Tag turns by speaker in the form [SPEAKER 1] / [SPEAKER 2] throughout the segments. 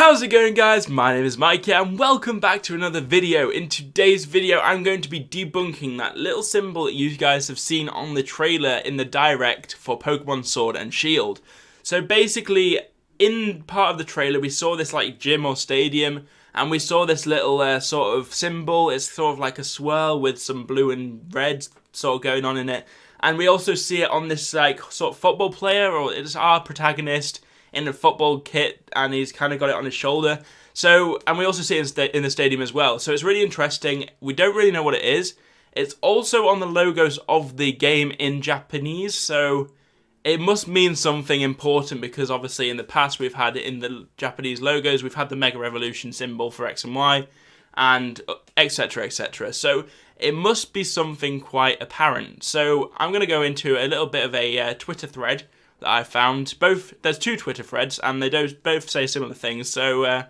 [SPEAKER 1] How's it going, guys? My name is Maikya and welcome back to another video. In today's video I'm going to be debunking that little symbol that you guys have seen on the trailer in the direct for Pokemon Sword and Shield. So basically, in part of the trailer we saw this like gym or stadium and we saw this little sort of symbol. It's sort of like a swirl with some blue and red sort of going on in it. And we also see it on this like sort of football player, or it's our protagonist in a football kit, and he's kind of got it on his shoulder. So, and we also see it in the stadium as well. So it's really interesting. We don't really know what it is. It's also on the logos of the game in Japanese, so it must mean something important, because obviously in the past we've had it in the Japanese logos, we've had the Mega Revolution symbol for X and Y, and etc, etc. So it must be something quite apparent. So I'm going to go into a little bit of a Twitter thread that I found. There's two Twitter threads and they both say similar things, so we're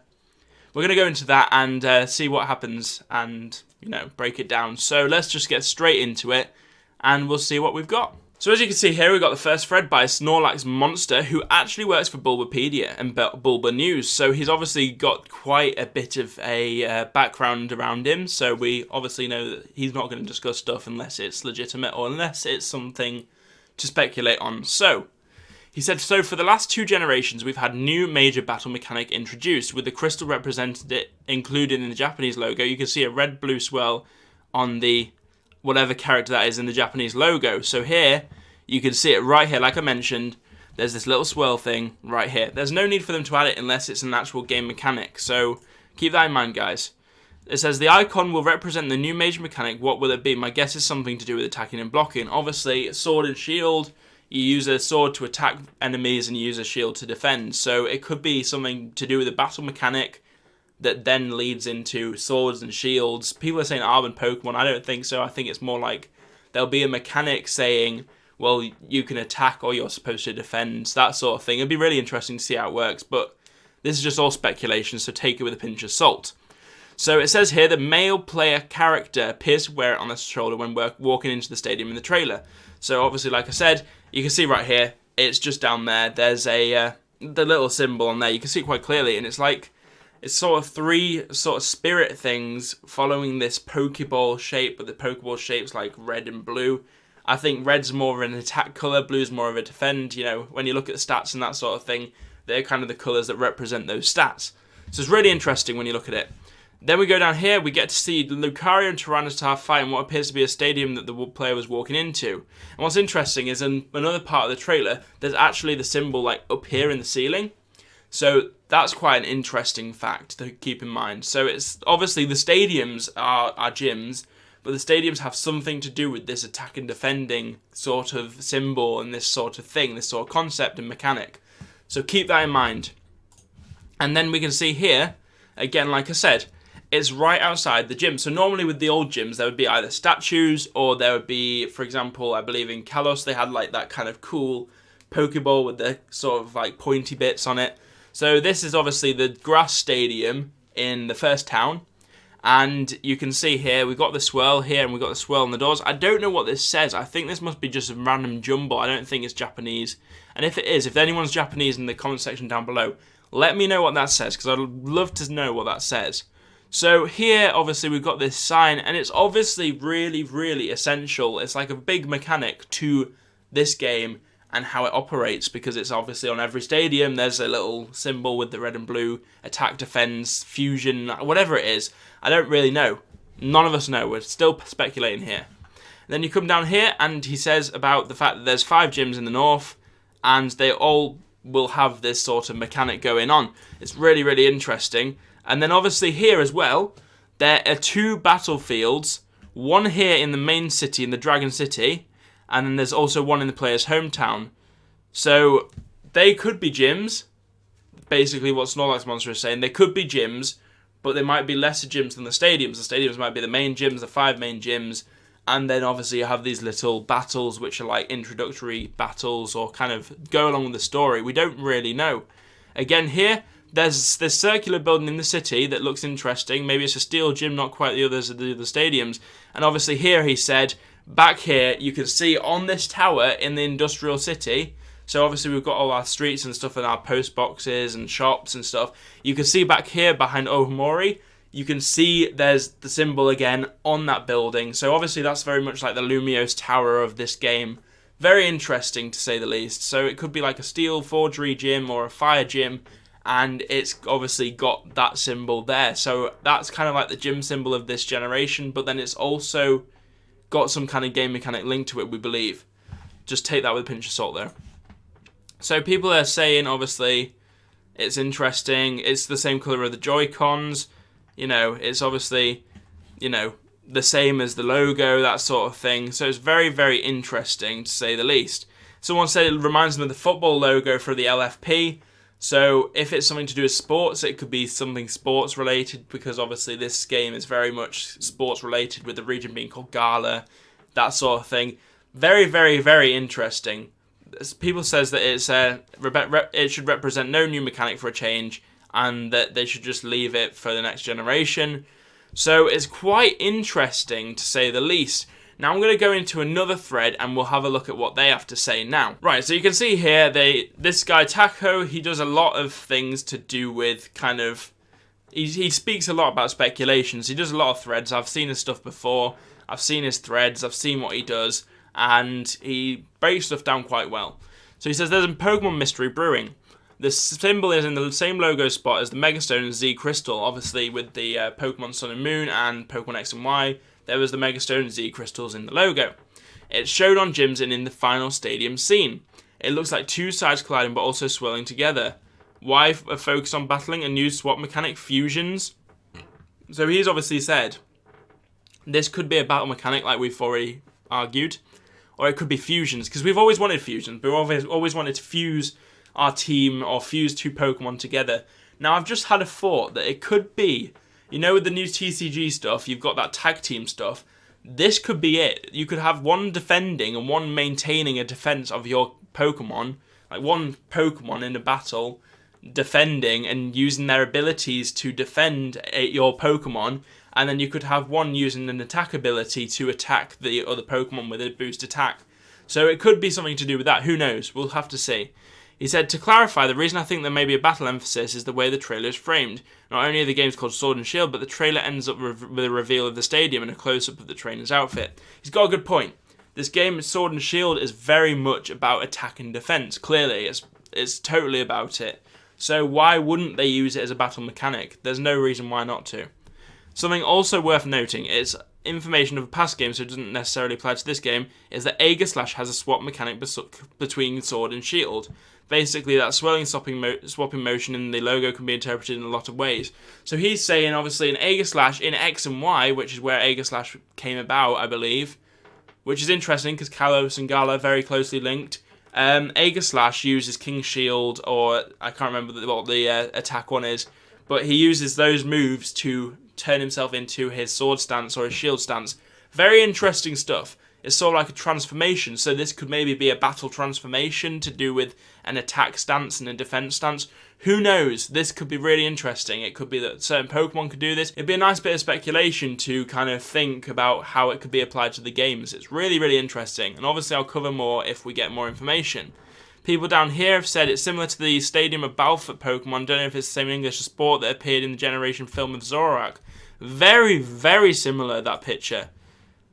[SPEAKER 1] going to go into that and see what happens and, you know, break it down. So let's just get straight into it and we'll see what we've got. So as you can see here, we've got the first thread by Snorlax Monster, who actually works for Bulbapedia and Bulba News, so he's obviously got quite a bit of a background around him, so we obviously know that he's not going to discuss stuff unless it's legitimate or unless it's something to speculate on. So he said, so for the last 2 generations, we've had new major battle mechanic introduced, with the crystal represented included in the Japanese logo. You can see a red-blue swirl on the whatever character that is in the Japanese logo. So here, you can see it right here. Like I mentioned, there's this little swirl thing right here. There's no need for them to add it unless it's an actual game mechanic. So keep that in mind, guys. It says, the icon will represent the new major mechanic. What will it be? My guess is something to do with attacking and blocking. Obviously, Sword and Shield, you use a sword to attack enemies and you use a shield to defend. So it could be something to do with a battle mechanic that then leads into swords and shields. People are saying Arbon Pokemon. I don't think so. I think it's more like there'll be a mechanic saying, well, you can attack or you're supposed to defend, that sort of thing. It'd be really interesting to see how it works, but this is just all speculation, so take it with a pinch of salt. So it says here, the male player character appears to wear it on their shoulder when walking into the stadium in the trailer. So obviously, like I said, you can see right here, it's just down there. There's the little symbol on there. You can see it quite clearly, and it's like, it's sort of 3 sort of spirit things following this Pokeball shape, but the Pokeball shape's like red and blue. I think red's more of an attack colour, blue's more of a defend. You know, when you look at the stats and that sort of thing, they're kind of the colours that represent those stats. So it's really interesting when you look at it. Then we go down here, we get to see Lucario and Tyranitar fight in what appears to be a stadium that the player was walking into. And what's interesting is in another part of the trailer, there's actually the symbol like up here in the ceiling. So that's quite an interesting fact to keep in mind. So it's obviously the stadiums are gyms, but the stadiums have something to do with this attack and defending sort of symbol and this sort of thing, this sort of concept and mechanic. So keep that in mind. And then we can see here, again, like I said, it's right outside the gym. So normally with the old gyms, there would be either statues or there would be, for example, I believe in Kalos, they had like that kind of cool Pokeball with the sort of like pointy bits on it. So this is obviously the grass stadium in the first town. And you can see here, we've got the swirl here and we've got the swirl on the doors. I don't know what this says. I think this must be just a random jumble. I don't think it's Japanese. And if it is, if anyone's Japanese in the comment section down below, let me know what that says, because I'd love to know what that says. So here, obviously, we've got this sign, and it's obviously really, really essential. It's like a big mechanic to this game and how it operates, because it's obviously on every stadium. There's a little symbol with the red and blue, attack, defense, fusion, whatever it is. I don't really know. None of us know. We're still speculating here. And then you come down here, and he says about the fact that there's 5 gyms in the north, and they all will have this sort of mechanic going on. It's really, really interesting. And then obviously here as well, there are 2 battlefields, one here in the main city, in the Dragon City, and then there's also one in the player's hometown. So they could be gyms, basically what Snorlax Monster is saying. They could be gyms, but they might be lesser gyms than the stadiums. The stadiums might be the main gyms, the 5 main gyms, and then obviously you have these little battles which are like introductory battles or kind of go along with the story. We don't really know. Again here, there's this circular building in the city that looks interesting. Maybe it's a steel gym, not quite the others of the other stadiums. And obviously here he said, back here, you can see on this tower in the industrial city, So obviously we've got all our streets and stuff and our post boxes and shops and stuff. You can see back here behind Ohomori, you can see there's the symbol again on that building. So obviously that's very much like the Lumiose Tower of this game. Very interesting to say the least. So it could be like a steel forgery gym or a fire gym, and it's obviously got that symbol there. So that's kind of like the gym symbol of this generation, but then it's also got some kind of game mechanic link to it, we believe. Just take that with a pinch of salt there. So people are saying, obviously, it's interesting. It's the same colour of the Joy-Cons. You know, it's obviously, you know, the same as the logo, that sort of thing. So it's very, very interesting, to say the least. Someone said it reminds them of the football logo for the LFP. So if it's something to do with sports, it could be something sports related, because obviously this game is very much sports related, with the region being called Gala, that sort of thing. Very, very, very interesting. People says that it should represent no new mechanic for a change, and that they should just leave it for the next generation. So it's quite interesting, to say the least. Now I'm going to go into another thread and we'll have a look at what they have to say now. Right, so you can see here, this guy Taco, he does a lot of things to do with kind of... He speaks a lot about speculations. He does a lot of threads. I've seen his stuff before. I've seen his threads. I've seen what he does. And he breaks stuff down quite well. So he says there's a Pokemon mystery brewing. The symbol is in the same logo spot as the Megastone and Z Crystal. Obviously with the Pokemon Sun and Moon and Pokemon X and Y, there was the Megastone and Z Crystals in the logo. It's shown on gyms and in the final stadium scene. It looks like two sides colliding but also swirling together. Why a focus on battling and new swap mechanic fusions? So he's obviously said this could be a battle mechanic like we've already argued. Or it could be fusions, because we've always wanted fusions. We've always wanted to fuse our team or fuse two Pokemon together. Now, I've just had a thought that it could be, you know, with the new TCG stuff, you've got that tag team stuff. This could be it. You could have one defending and one maintaining a defense of your Pokemon. Like one Pokemon in a battle defending and using their abilities to defend your Pokemon. And then you could have one using an attack ability to attack the other Pokemon with a boost attack. So it could be something to do with that. Who knows? We'll have to see. He said, to clarify, the reason I think there may be a battle emphasis is the way the trailer is framed. Not only are the games called Sword and Shield, but the trailer ends up with a reveal of the stadium and a close-up of the trainer's outfit. He's got a good point. This game, Sword and Shield, is very much about attack and defense. Clearly, it's totally about it. So why wouldn't they use it as a battle mechanic? There's no reason why not to. Something also worth noting is information of a past game, so it doesn't necessarily apply to this game, is that Aegislash has a swap mechanic between Sword and Shield. Basically, that swirling swapping motion in the logo can be interpreted in a lot of ways. So he's saying, obviously, in Aegislash, in X and Y, which is where Aegislash came about, I believe, which is interesting because Kalos and Gala are very closely linked. Aegislash uses King Shield, or I can't remember what the attack one is, but he uses those moves to turn himself into his sword stance or his shield stance. Very interesting stuff. It's sort of like a transformation, so this could maybe be a battle transformation to do with an attack stance and a defense stance. Who knows? This could be really interesting. It could be that certain Pokemon could do this. It'd be a nice bit of speculation to kind of think about how it could be applied to the games. It's really, really interesting, and obviously I'll cover more if we get more information. People down here have said it's similar to the Stadium of Balfour Pokemon. Don't know if it's the same English sport that appeared in the Generation film of Zoroark. Very, very similar, that picture.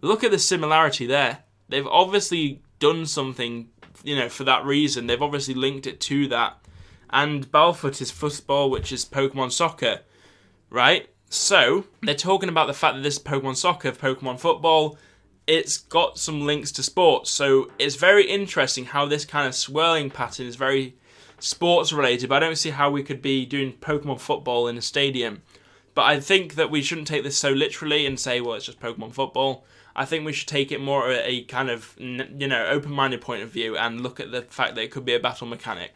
[SPEAKER 1] Look at the similarity there. They've obviously done something, you know, for that reason. They've obviously linked it to that. And Balfoot is football, which is Pokemon soccer, right? So, they're talking about the fact that this Pokemon soccer, Pokemon football, it's got some links to sports. So, it's very interesting how this kind of swirling pattern is very sports related. But I don't see how we could be doing Pokemon football in a stadium. But I think that we shouldn't take this so literally and say, well, it's just Pokemon football. I think we should take it more at a kind of, you know, open-minded point of view and look at the fact that it could be a battle mechanic.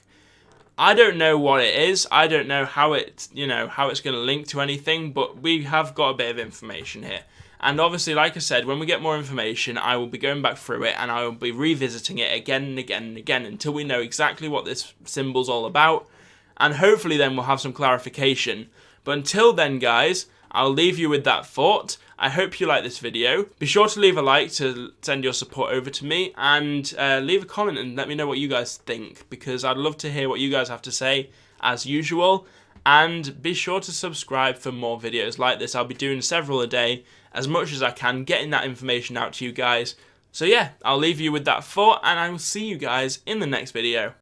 [SPEAKER 1] I don't know what it is. I don't know how it, you know, how it's going to link to anything, but we have got a bit of information here. And obviously, like I said, when we get more information, I will be going back through it and I will be revisiting it again and again and again until we know exactly what this symbol's all about. And hopefully then we'll have some clarification. But until then, guys, I'll leave you with that thought. I hope you like this video. Be sure to leave a like to send your support over to me, and leave a comment and let me know what you guys think, because I'd love to hear what you guys have to say as usual. And be sure to subscribe for more videos like this. I'll be doing several a day, as much as I can, getting that information out to you guys. So yeah, I'll leave you with that thought, and I will see you guys in the next video.